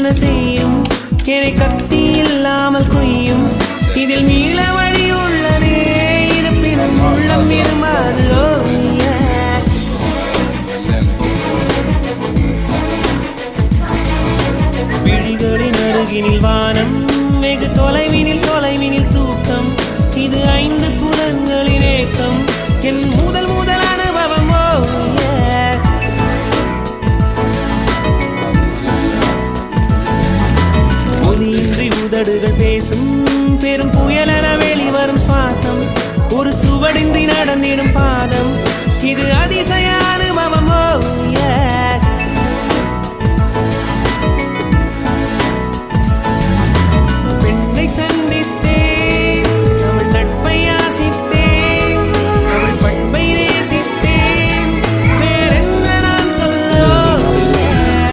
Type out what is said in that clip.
என்ன செய்யும் என்னை கத்தி இல்லாமல் கொய்யும் இதில் மீள வழி உள்ளதே இருப்பினும் உள்ளம் இருமாதோ விழிகளின் அருகினில் வானம் வெகு தொலைவினில் தூக்கம் இது 5 புலன்களின் ஏக்கம் என் முதல் அனுபவம் ஒலியின்றி உதடுகள் பேசும் பெரும் புயலென வெளிவரும் சுவாசம் ஒரு சுவடின்றி நடந்திடும் பாதம் இது